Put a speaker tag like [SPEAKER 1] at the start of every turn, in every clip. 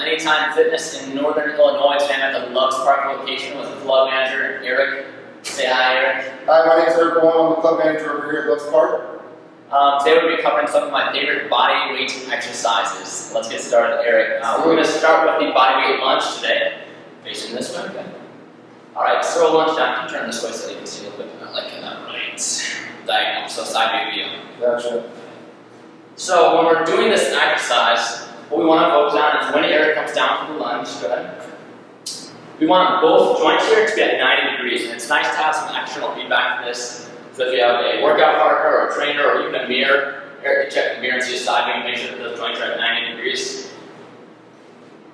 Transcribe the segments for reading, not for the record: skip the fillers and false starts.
[SPEAKER 1] Anytime Fitness in Northern Illinois. Today I'm at the Loves Park location with the club manager, Eric. Say hi, Eric.
[SPEAKER 2] Hi, my name is Eric Bolin. I'm the club manager over here at Loves Park.
[SPEAKER 1] Today we'll be covering some of my favorite body weight exercises. Let's get started, Eric. We're going to start with the body weight lunge today. Facing this way, okay. Alright, throw a lunge down. Can you turn this way so you can see a little bit like in that right diagonal, so side view.
[SPEAKER 2] Gotcha.
[SPEAKER 1] So when we're doing this exercise, what we want to focus on is when Eric comes down from the lunge, go ahead. We want both joints here to be at 90 degrees, and it's nice to have some external feedback for this. So if you have a workout partner or a trainer or even a mirror, Eric can check the mirror and see a side view and make sure that those joints are at 90 degrees.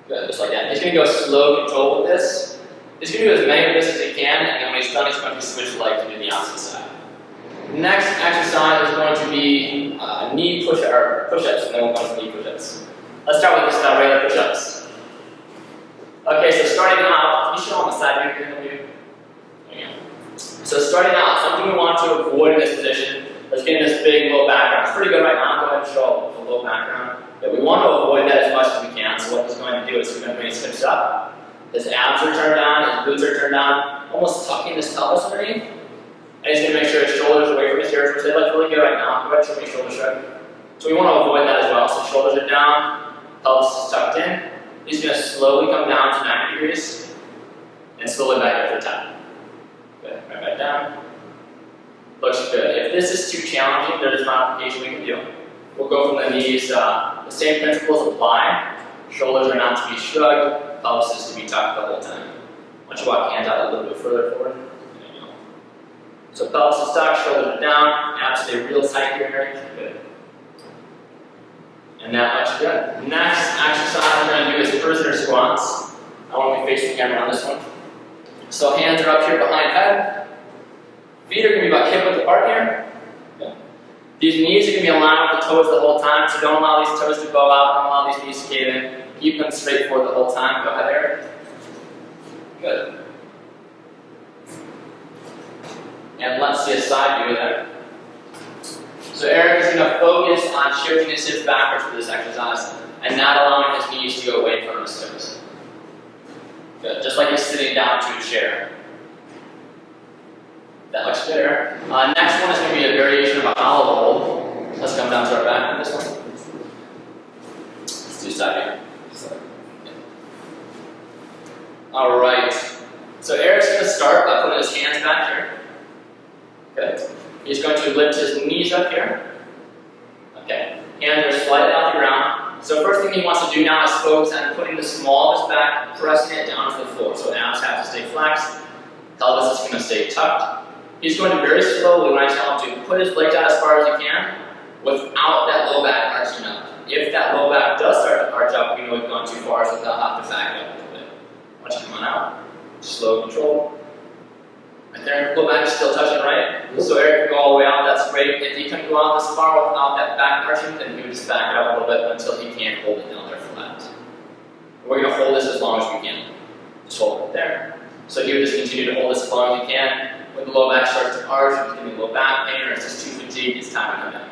[SPEAKER 1] Good, just like that. He's going to go slow control with this. He's going to do as many of this as he can, and then when he's done, he's going to switch the leg to do the opposite side. Next exercise is going to be knee push-ups, and then we'll go into knee push-ups. Let's start with just regular push-ups. Okay, so starting out, can you show on the side view? There you go. So starting out, something we want to avoid in this position is getting this big low background. It's pretty good right now. Go ahead and show the low background. But we want to avoid that as much as we can. So what he's going to do is he's going to bring his hips up. His abs are turned down, his glutes are turned down, almost tucking his pelvis underneath. And he's going to make sure his shoulders are away from his ears, which they look really good right now. Go ahead and show me shoulder shrug. So we want to avoid that as well. So shoulders are down, pelvis is tucked in. He's going to slowly come down to 90 degrees and slowly back up to the top. Good, right back down. Looks good. If this is too challenging, there's a modification we can do. We'll go from the knees, the same principles apply. Shoulders are not to be shrugged, pelvis is to be tucked the whole time. Why don't you walk hands out a little bit further forward. There you go. So pelvis is tucked, shoulders are down, abs stay real tight here, Eric. Good. And that much good. Next exercise we're going to do is prisoner squats. I want to be facing the camera on this one. So hands are up here behind head. Feet are going to be about hip width apart here. Okay. These knees are going to be aligned with the toes the whole time, so don't allow these toes to bow out, don't allow these knees to cave in. Keep them straight forward the whole time. Go ahead, Eric. Good. And let's see a side view there. So Eric is going to focus on shifting his hips backwards for this exercise and not allowing his knees to go away from his toes. Good. Just like he's sitting down to a chair. That looks good, Eric. Next one is going to be a variation of a hollow hold. Let's come down to our back on this one. Let's do side view. Alright. So Eric's going to start by putting his hands back here. Good. He's going to lift his knees up here. Okay. Hands are slightly off the ground. So first thing he wants to do now is focus on putting the small of his back, pressing it down to the floor. So abs have to stay flexed. Pelvis is going to stay tucked. He's going to very slowly, when I tell him to put his legs out as far as he can, without that low back arching up. If that low back does start to arch up, we know we've gone too far, so they'll have to back it up a little bit. Watch it come on out. Slow control. Right there, low back is still touching right. So Eric can go all the way out, that's great. If he can go out this far without that back arching, then he would just back it up a little bit until he can't hold it down there flat. We're going to hold this as long as we can. Just hold it there. So he would just continue to hold this as long as he can. When the low back starts to arch, if he's getting low back pain or it's just too fatigued, it's time to come down.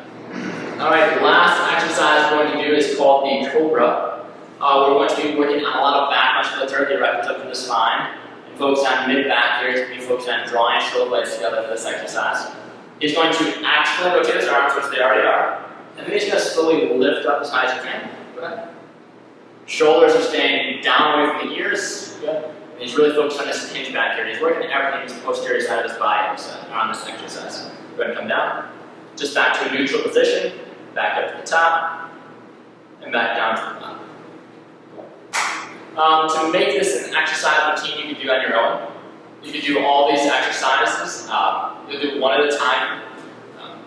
[SPEAKER 1] Alright, the last exercise we're going to do is called the Cobra. We're going to be working on a lot of back musculature directly up from the spine. And focus on mid-back here. He's going to be focusing on drawing his shoulder blades together for this exercise. He's going to actually rotate his arms, which they already are. And then he's going to slowly lift up as high as he can. Go ahead. Shoulders are staying down away from the ears. Good. And he's really focused on this hinge back here. He's working everything in the posterior side of his body on this exercise. Go ahead and come down. Just back to a neutral position. Back up to the top. And back down to the bottom. To make this an exercise routine you can do on your own. You can do all these exercises. You'll do one at a time,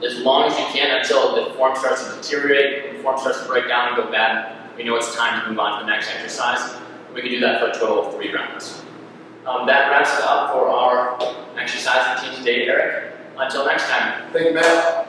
[SPEAKER 1] as long as you can until the form starts to deteriorate, when the form starts to break down and go bad. We know it's time to move on to the next exercise. We can do that for a total of 3 rounds. That wraps it up for our exercise routine today, Eric. Until next time.
[SPEAKER 2] Thank you, Matt.